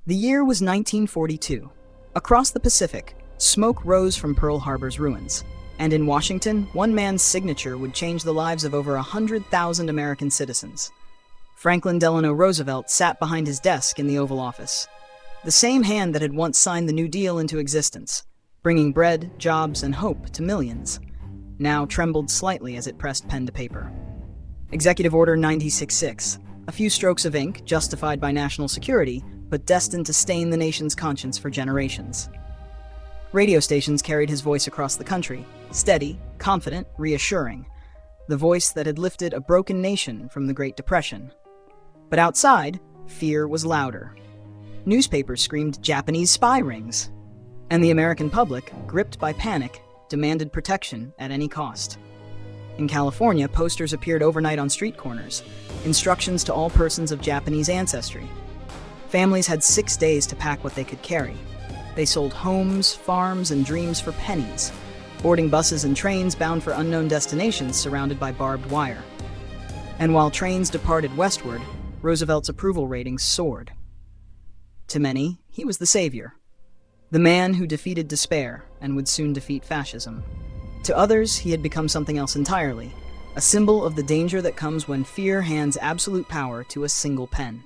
The year was 1942. Across the Pacific, smoke rose from Pearl Harbor's ruins. And in Washington, one man's signature would change the lives of over 100,000 American citizens. Franklin Delano Roosevelt sat behind his desk in the Oval Office. The same hand that had once signed the New Deal into existence, bringing bread, jobs, and hope to millions, now trembled slightly as it pressed pen to paper. Executive Order 966, a few strokes of ink justified by national security, but destined to stain the nation's conscience for generations. Radio stations carried his voice across the country, steady, confident, reassuring, the voice that had lifted a broken nation from the Great Depression. But outside, fear was louder. Newspapers screamed Japanese spy rings, and the American public, gripped by panic, demanded protection at any cost. In California, posters appeared overnight on street corners, instructions to all persons of Japanese ancestry. Families had 6 days to pack what they could carry. They sold homes, farms, and dreams for pennies, boarding buses and trains bound for unknown destinations surrounded by barbed wire. And while trains departed westward, Roosevelt's approval ratings soared. To many, he was the savior, the man who defeated despair and would soon defeat fascism. To others, he had become something else entirely, a symbol of the danger that comes when fear hands absolute power to a single pen.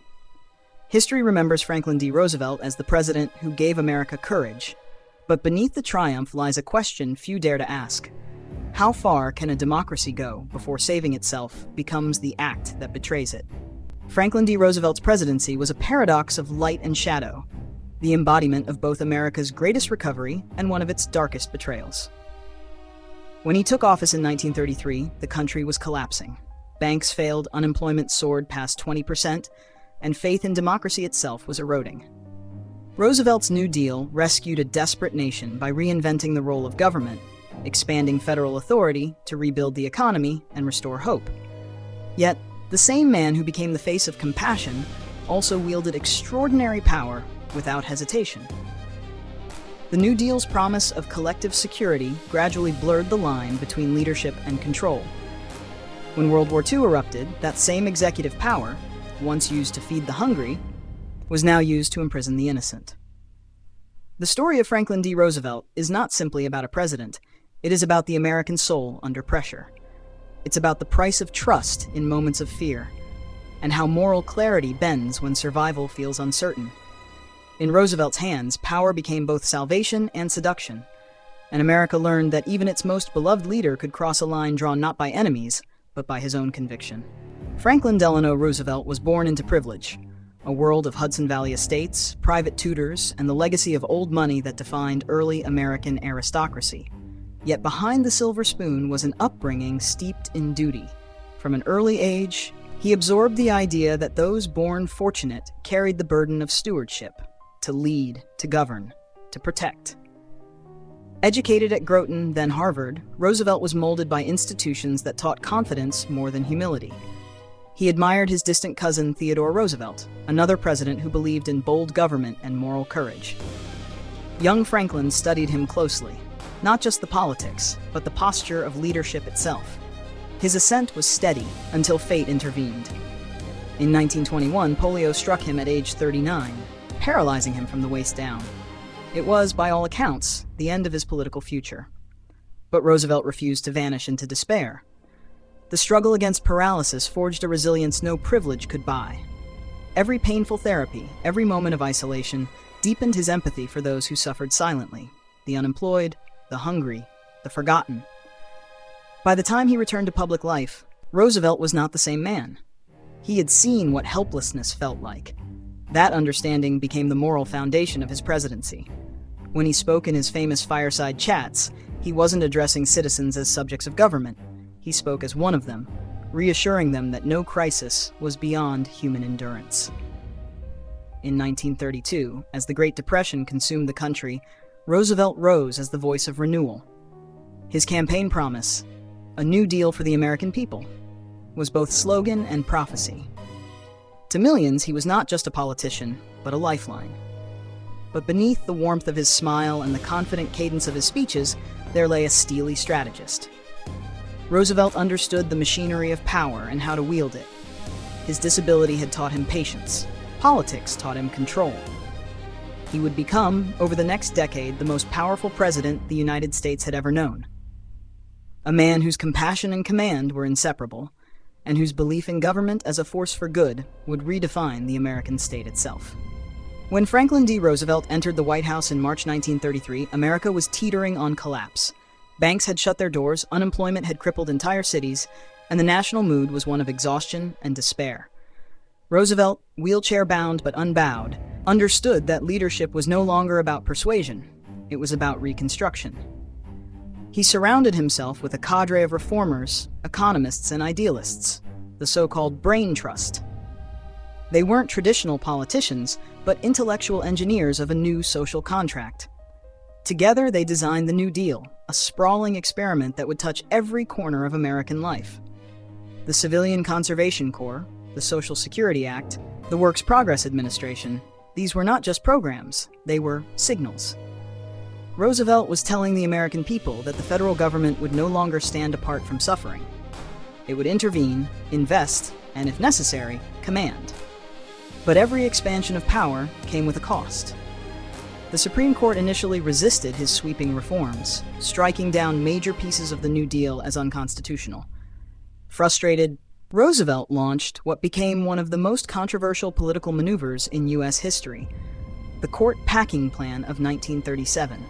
History remembers Franklin D. Roosevelt as the president who gave America courage. But beneath the triumph lies a question few dare to ask. How far can a democracy go before saving itself becomes the act that betrays it? Franklin D. Roosevelt's presidency was a paradox of light and shadow, the embodiment of both America's greatest recovery and one of its darkest betrayals. When he took office in 1933, the country was collapsing. Banks failed, unemployment soared past 20%, and faith in democracy itself was eroding. Roosevelt's New Deal rescued a desperate nation by reinventing the role of government, expanding federal authority to rebuild the economy and restore hope. Yet, the same man who became the face of compassion also wielded extraordinary power without hesitation. The New Deal's promise of collective security gradually blurred the line between leadership and control. When World War II erupted, that same executive power, once used to feed the hungry, was now used to imprison the innocent. The story of Franklin D. Roosevelt is not simply about a president. It is about the American soul under pressure. It's about the price of trust in moments of fear, and how moral clarity bends when survival feels uncertain. In Roosevelt's hands, power became both salvation and seduction, and America learned that even its most beloved leader could cross a line drawn not by enemies, but by his own conviction. Franklin Delano Roosevelt was born into privilege, a world of Hudson Valley estates, private tutors, and the legacy of old money that defined early American aristocracy. Yet behind the silver spoon was an upbringing steeped in duty. From an early age, he absorbed the idea that those born fortunate carried the burden of stewardship, to lead, to govern, to protect. Educated at Groton, then Harvard, Roosevelt was molded by institutions that taught confidence more than humility. He admired his distant cousin Theodore Roosevelt, another president who believed in bold government and moral courage. Young Franklin studied him closely, not just the politics, but the posture of leadership itself. His ascent was steady until fate intervened. In 1921, polio struck him at age 39, paralyzing him from the waist down. It was, by all accounts, the end of his political future. But Roosevelt refused to vanish into despair. The struggle against paralysis forged a resilience no privilege could buy. Every painful therapy, every moment of isolation, deepened his empathy for those who suffered silently, the unemployed, the hungry, the forgotten. By the time he returned to public life, Roosevelt was not the same man. He had seen what helplessness felt like. That understanding became the moral foundation of his presidency. When he spoke in his famous fireside chats, he wasn't addressing citizens as subjects of government. He spoke as one of them, reassuring them that no crisis was beyond human endurance. In 1932, as the Great Depression consumed the country, Roosevelt rose as the voice of renewal. His campaign promise, a New Deal for the American people, was both slogan and prophecy. To millions, he was not just a politician, but a lifeline. But beneath the warmth of his smile and the confident cadence of his speeches, there lay a steely strategist. Roosevelt understood the machinery of power and how to wield it. His disability had taught him patience. Politics taught him control. He would become, over the next decade, the most powerful president the United States had ever known. A man whose compassion and command were inseparable, and whose belief in government as a force for good would redefine the American state itself. When Franklin D. Roosevelt entered the White House in March 1933, America was teetering on collapse. Banks had shut their doors, unemployment had crippled entire cities, and the national mood was one of exhaustion and despair. Roosevelt, wheelchair-bound but unbowed, understood that leadership was no longer about persuasion. It was about reconstruction. He surrounded himself with a cadre of reformers, economists, and idealists, the so-called brain trust. They weren't traditional politicians, but intellectual engineers of a new social contract. Together, they designed the New Deal, a sprawling experiment that would touch every corner of American life. The Civilian Conservation Corps, the Social Security Act, the Works Progress Administration, these were not just programs, they were signals. Roosevelt was telling the American people that the federal government would no longer stand apart from suffering. It would intervene, invest, and if necessary, command. But every expansion of power came with a cost. The Supreme Court initially resisted his sweeping reforms, striking down major pieces of the New Deal as unconstitutional. Frustrated, Roosevelt launched what became one of the most controversial political maneuvers in U.S. history, the Court Packing Plan of 1937.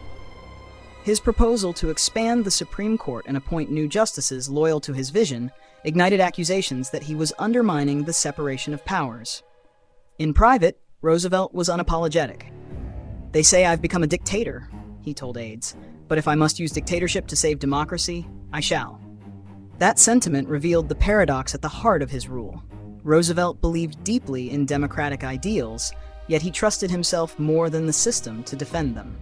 His proposal to expand the Supreme Court and appoint new justices loyal to his vision ignited accusations that he was undermining the separation of powers. In private, Roosevelt was unapologetic. "They say I've become a dictator," he told aides, "but if I must use dictatorship to save democracy, I shall." That sentiment revealed the paradox at the heart of his rule. Roosevelt believed deeply in democratic ideals, yet he trusted himself more than the system to defend them.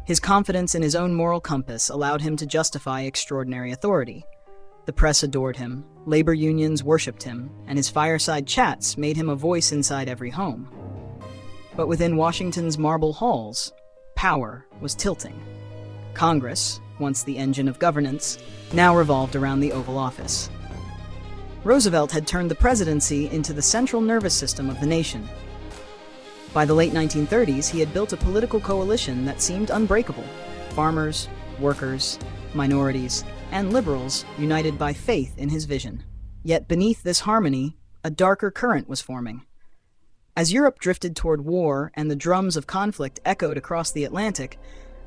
His confidence in his own moral compass allowed him to justify extraordinary authority. The press adored him, labor unions worshipped him, and his fireside chats made him a voice inside every home. But within Washington's marble halls, power was tilting. Congress, once the engine of governance, now revolved around the Oval Office. Roosevelt had turned the presidency into the central nervous system of the nation. By the late 1930s, he had built a political coalition that seemed unbreakable. Farmers, workers, minorities, and liberals united by faith in his vision. Yet beneath this harmony, a darker current was forming. As Europe drifted toward war and the drums of conflict echoed across the Atlantic,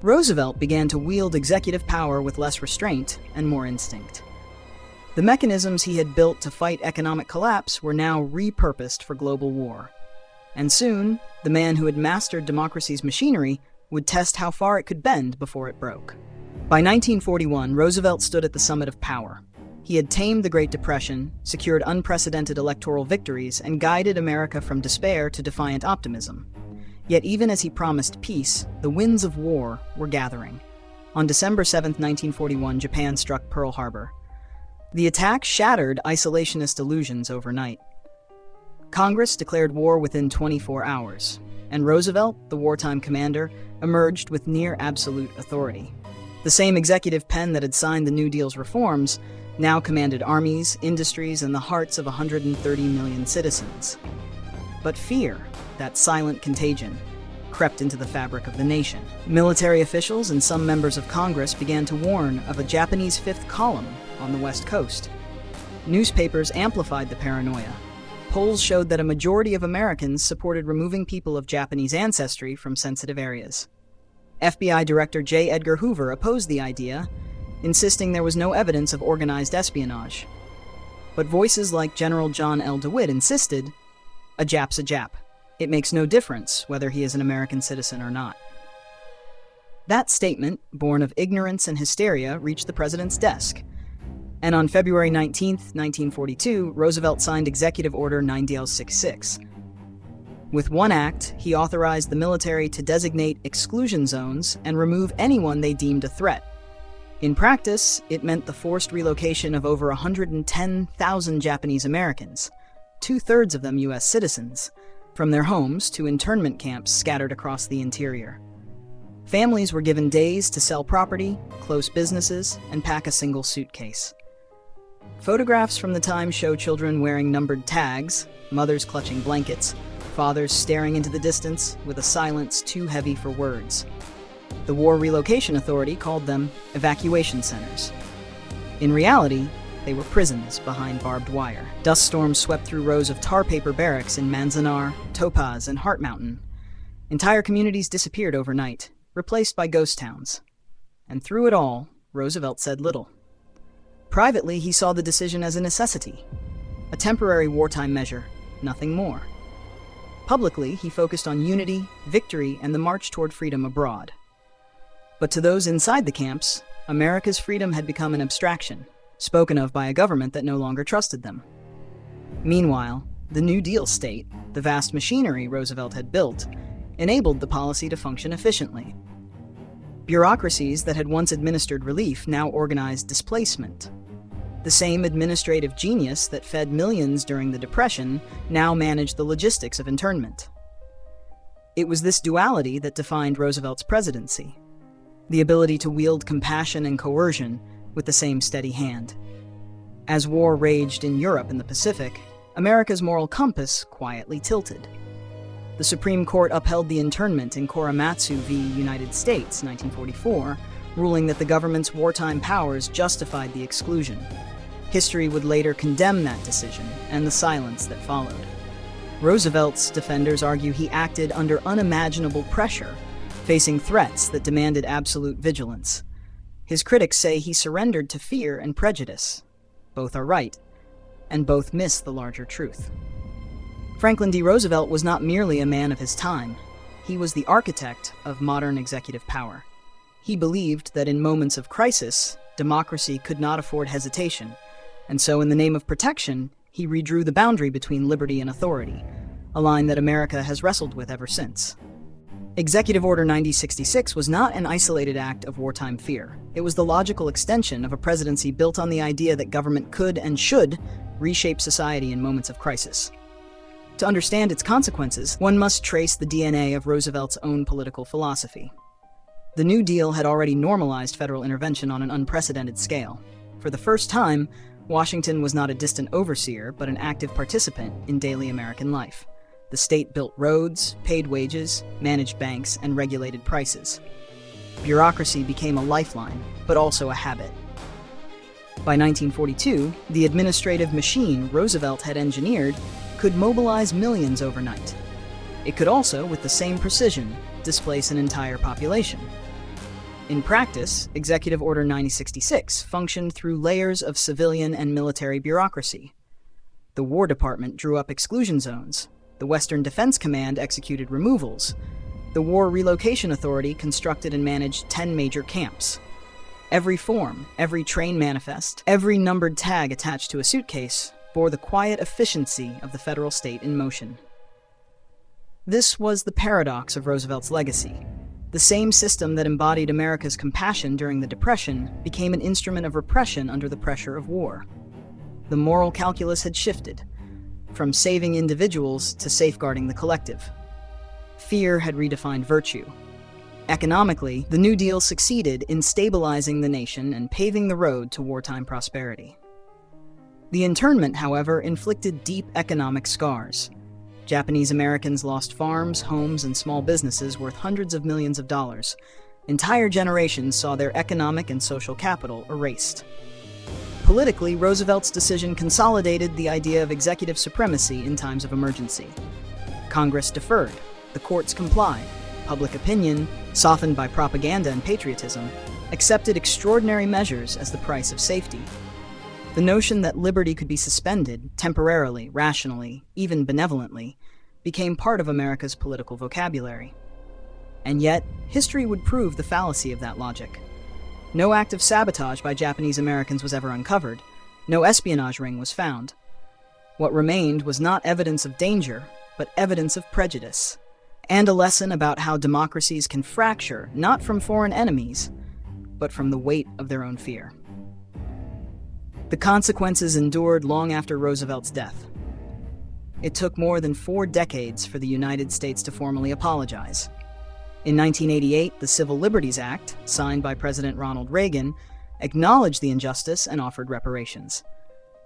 Roosevelt began to wield executive power with less restraint and more instinct. The mechanisms he had built to fight economic collapse were now repurposed for global war. And soon, the man who had mastered democracy's machinery would test how far it could bend before it broke. By 1941, Roosevelt stood at the summit of power. He had tamed the Great Depression, secured unprecedented electoral victories, and guided America from despair to defiant optimism. Yet even as he promised peace, the winds of war were gathering. On December 7, 1941, Japan struck Pearl Harbor. The attack shattered isolationist illusions overnight. Congress declared war within 24 hours, and Roosevelt, the wartime commander, emerged with near absolute authority. The same executive pen that had signed the New Deal's reforms now commanded armies, industries, and the hearts of 130 million citizens. But fear, that silent contagion, crept into the fabric of the nation. Military officials and some members of Congress began to warn of a Japanese fifth column on the West Coast. Newspapers amplified the paranoia. Polls showed that a majority of Americans supported removing people of Japanese ancestry from sensitive areas. FBI Director J. Edgar Hoover opposed the idea, insisting there was no evidence of organized espionage. But voices like General John L. DeWitt insisted, "A Jap's a Jap. It makes no difference whether he is an American citizen or not." That statement, born of ignorance and hysteria, reached the president's desk. And on February 19, 1942, Roosevelt signed Executive Order 9DL66. With one act, he authorized the military to designate exclusion zones and remove anyone they deemed a threat. In practice, it meant the forced relocation of over 110,000 Japanese Americans, 2/3 of them U.S. citizens, from their homes to internment camps scattered across the interior. Families were given days to sell property, close businesses, and pack a single suitcase. Photographs from the time show children wearing numbered tags, mothers clutching blankets, fathers staring into the distance with a silence too heavy for words. The War Relocation Authority called them evacuation centers. In reality, they were prisons behind barbed wire. Dust storms swept through rows of tar paper barracks in Manzanar, Topaz, and Heart Mountain. Entire communities disappeared overnight, replaced by ghost towns. And through it all, Roosevelt said little. Privately, he saw the decision as a necessity, a temporary wartime measure, nothing more. Publicly, he focused on unity, victory, and the march toward freedom abroad. But to those inside the camps, America's freedom had become an abstraction, spoken of by a government that no longer trusted them. Meanwhile, the New Deal state, the vast machinery Roosevelt had built, enabled the policy to function efficiently. Bureaucracies that had once administered relief now organized displacement. The same administrative genius that fed millions during the Depression now managed the logistics of internment. It was this duality that defined Roosevelt's presidency, the ability to wield compassion and coercion with the same steady hand. As war raged in Europe and the Pacific, America's moral compass quietly tilted. The Supreme Court upheld the internment in Korematsu v. United States, 1944, ruling that the government's wartime powers justified the exclusion. History would later condemn that decision and the silence that followed. Roosevelt's defenders argue he acted under unimaginable pressure, facing threats that demanded absolute vigilance. His critics say he surrendered to fear and prejudice. Both are right, and both miss the larger truth. Franklin D. Roosevelt was not merely a man of his time. He was the architect of modern executive power. He believed that in moments of crisis, democracy could not afford hesitation, and so in the name of protection, he redrew the boundary between liberty and authority, a line that America has wrestled with ever since. Executive Order 9066 was not an isolated act of wartime fear. It was the logical extension of a presidency built on the idea that government could and should reshape society in moments of crisis. To understand its consequences, one must trace the DNA of Roosevelt's own political philosophy. The New Deal had already normalized federal intervention on an unprecedented scale. For the first time, Washington was not a distant overseer, but an active participant in daily American life. The state built roads, paid wages, managed banks, and regulated prices. Bureaucracy became a lifeline, but also a habit. By 1942, the administrative machine Roosevelt had engineered could mobilize millions overnight. It could also, with the same precision, displace an entire population. In practice, Executive Order 9066 functioned through layers of civilian and military bureaucracy. The War Department drew up exclusion zones. The Western Defense Command executed removals. The War Relocation Authority constructed and managed 10 major camps. Every form, every train manifest, every numbered tag attached to a suitcase bore the quiet efficiency of the federal state in motion. This was the paradox of Roosevelt's legacy. The same system that embodied America's compassion during the Depression became an instrument of repression under the pressure of war. The moral calculus had shifted, from saving individuals to safeguarding the collective. Fear had redefined virtue. Economically, the New Deal succeeded in stabilizing the nation and paving the road to wartime prosperity. The internment, however, inflicted deep economic scars. Japanese Americans lost farms, homes, and small businesses worth hundreds of millions of dollars. Entire generations saw their economic and social capital erased. Politically, Roosevelt's decision consolidated the idea of executive supremacy in times of emergency. Congress deferred, the courts complied, public opinion, softened by propaganda and patriotism, accepted extraordinary measures as the price of safety. The notion that liberty could be suspended, temporarily, rationally, even benevolently, became part of America's political vocabulary. And yet, history would prove the fallacy of that logic. No act of sabotage by Japanese Americans was ever uncovered. No espionage ring was found. What remained was not evidence of danger, but evidence of prejudice, and a lesson about how democracies can fracture not from foreign enemies, but from the weight of their own fear. The consequences endured long after Roosevelt's death. It took more than 4 decades for the United States to formally apologize. In 1988, the Civil Liberties Act, signed by President Ronald Reagan, acknowledged the injustice and offered reparations.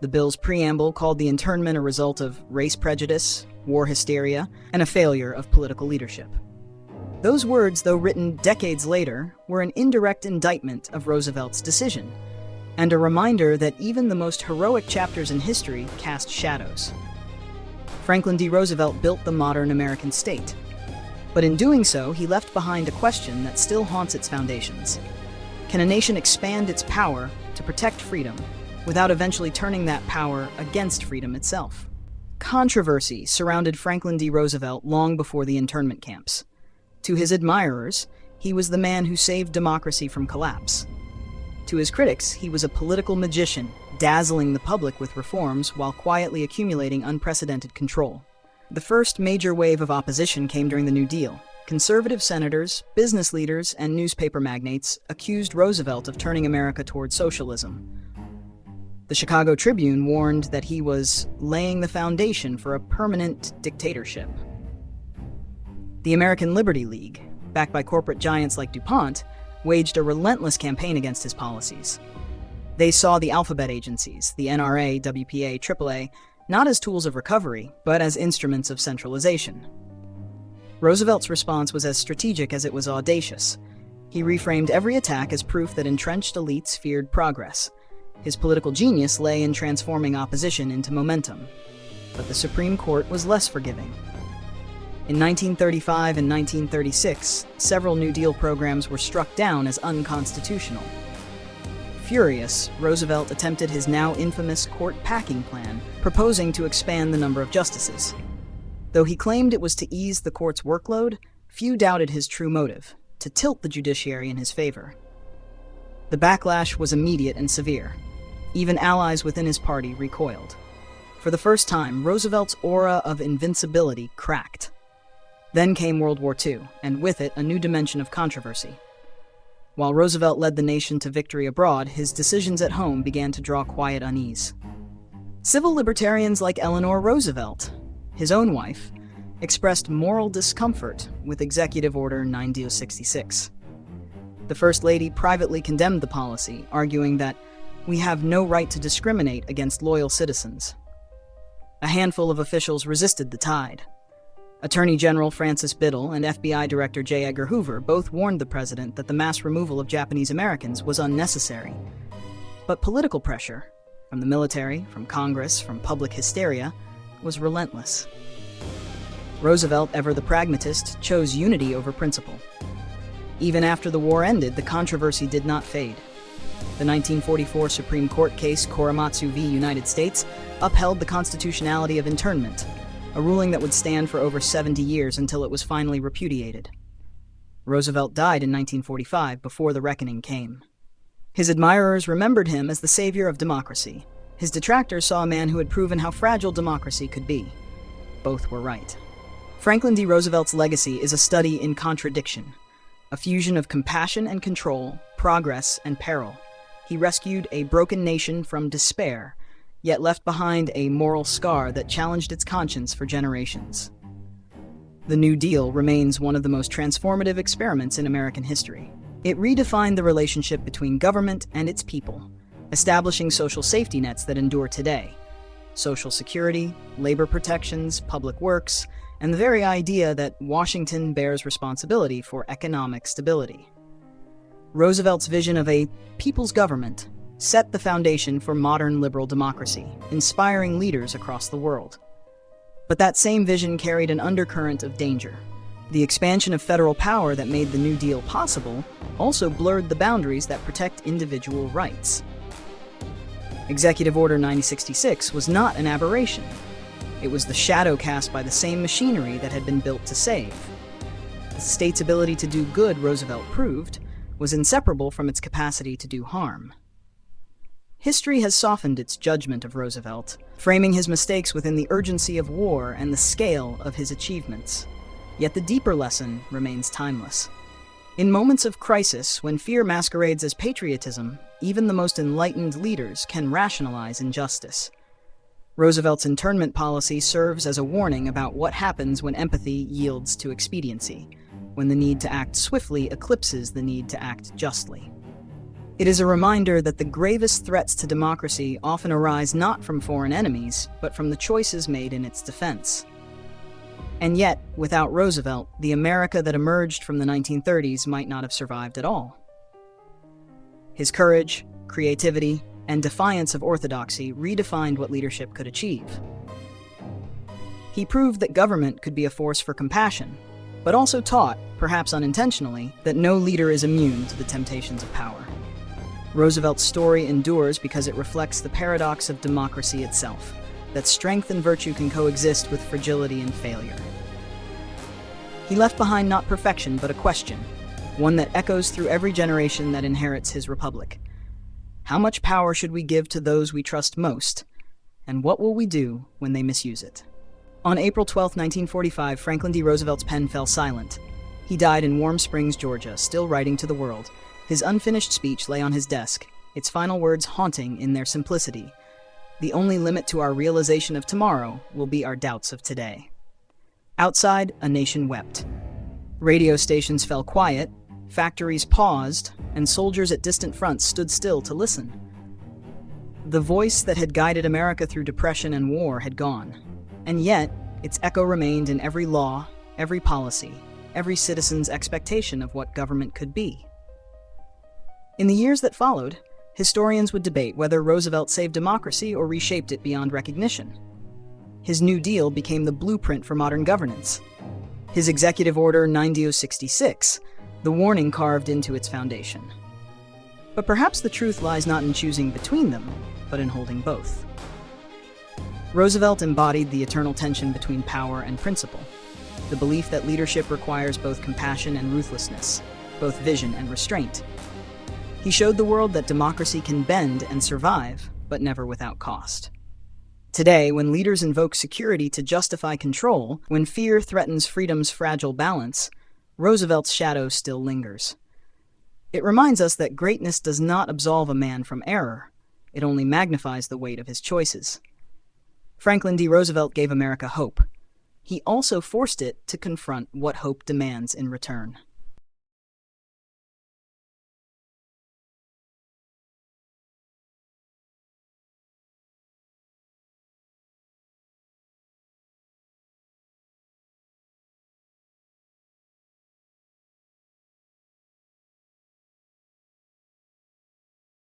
The bill's preamble called the internment a result of race prejudice, war hysteria, and a failure of political leadership. Those words, though written decades later, were an indirect indictment of Roosevelt's decision, and a reminder that even the most heroic chapters in history cast shadows. Franklin D. Roosevelt built the modern American state. But in doing so, he left behind a question that still haunts its foundations. Can a nation expand its power to protect freedom without eventually turning that power against freedom itself? Controversy surrounded Franklin D. Roosevelt long before the internment camps. To his admirers, he was the man who saved democracy from collapse. To his critics, he was a political magician, dazzling the public with reforms while quietly accumulating unprecedented control. The first major wave of opposition came during the New Deal. Conservative senators, business leaders, and newspaper magnates accused Roosevelt of turning America toward socialism. The Chicago Tribune warned that he was laying the foundation for a permanent dictatorship. The American Liberty League, backed by corporate giants like DuPont, waged a relentless campaign against his policies. They saw the alphabet agencies, the NRA, WPA, AAA, not as tools of recovery, but as instruments of centralization. Roosevelt's response was as strategic as it was audacious. He reframed every attack as proof that entrenched elites feared progress. His political genius lay in transforming opposition into momentum. But the Supreme Court was less forgiving. In 1935 and 1936, several New Deal programs were struck down as unconstitutional. Furious, Roosevelt attempted his now infamous court packing plan, proposing to expand the number of justices. Though he claimed it was to ease the court's workload, few doubted his true motive, to tilt the judiciary in his favor. The backlash was immediate and severe. Even allies within his party recoiled. For the first time, Roosevelt's aura of invincibility cracked. Then came World War II, and with it, a new dimension of controversy. While Roosevelt led the nation to victory abroad, his decisions at home began to draw quiet unease. Civil libertarians like Eleanor Roosevelt, his own wife, expressed moral discomfort with Executive Order 9066. The First Lady privately condemned the policy, arguing that we have no right to discriminate against loyal citizens. A handful of officials resisted the tide. Attorney General Francis Biddle and FBI Director J. Edgar Hoover both warned the president that the mass removal of Japanese Americans was unnecessary. But political pressure, from the military, from Congress, from public hysteria, was relentless. Roosevelt, ever the pragmatist, chose unity over principle. Even after the war ended, the controversy did not fade. The 1944 Supreme Court case Korematsu v. United States upheld the constitutionality of internment, a ruling that would stand for over 70 years until it was finally repudiated. Roosevelt died in 1945 before the reckoning came. His admirers remembered him as the savior of democracy. His detractors saw a man who had proven how fragile democracy could be. Both were right. Franklin D. Roosevelt's legacy is a study in contradiction, a fusion of compassion and control, progress and peril. He rescued a broken nation from despair, yet left behind a moral scar that challenged its conscience for generations. The New Deal remains one of the most transformative experiments in American history. It redefined the relationship between government and its people, establishing social safety nets that endure today: Social Security, labor protections, public works, and the very idea that Washington bears responsibility for economic stability. Roosevelt's vision of a people's government set the foundation for modern liberal democracy, inspiring leaders across the world. But that same vision carried an undercurrent of danger. The expansion of federal power that made the New Deal possible also blurred the boundaries that protect individual rights. Executive Order 9066 was not an aberration. It was the shadow cast by the same machinery that had been built to save. The state's ability to do good, Roosevelt proved, was inseparable from its capacity to do harm. History has softened its judgment of Roosevelt, framing his mistakes within the urgency of war and the scale of his achievements. Yet the deeper lesson remains timeless. In moments of crisis, when fear masquerades as patriotism, even the most enlightened leaders can rationalize injustice. Roosevelt's internment policy serves as a warning about what happens when empathy yields to expediency, when the need to act swiftly eclipses the need to act justly. It is a reminder that the gravest threats to democracy often arise not from foreign enemies, but from the choices made in its defense. And yet, without Roosevelt, the America that emerged from the 1930s might not have survived at all. His courage, creativity, and defiance of orthodoxy redefined what leadership could achieve. He proved that government could be a force for compassion, but also taught, perhaps unintentionally, that no leader is immune to the temptations of power. Roosevelt's story endures because it reflects the paradox of democracy itself, that strength and virtue can coexist with fragility and failure. He left behind not perfection, but a question, one that echoes through every generation that inherits his republic. How much power should we give to those we trust most, and what will we do when they misuse it? On April 12, 1945, Franklin D. Roosevelt's pen fell silent. He died in Warm Springs, Georgia, still writing to the world. His unfinished speech lay on his desk, its final words haunting in their simplicity. The only limit to our realization of tomorrow will be our doubts of today. Outside, a nation wept. Radio stations fell quiet, factories paused, and soldiers at distant fronts stood still to listen. The voice that had guided America through depression and war had gone, and yet its echo remained in every law, every policy, every citizen's expectation of what government could be. In the years that followed, historians would debate whether Roosevelt saved democracy or reshaped it beyond recognition. His New Deal became the blueprint for modern governance. His Executive Order 9066, the warning carved into its foundation. But perhaps the truth lies not in choosing between them, but in holding both. Roosevelt embodied the eternal tension between power and principle, the belief that leadership requires both compassion and ruthlessness, both vision and restraint. He showed the world that democracy can bend and survive, but never without cost. Today, when leaders invoke security to justify control, when fear threatens freedom's fragile balance, Roosevelt's shadow still lingers. It reminds us that greatness does not absolve a man from error. It only magnifies the weight of his choices. Franklin D. Roosevelt gave America hope. He also forced it to confront what hope demands in return.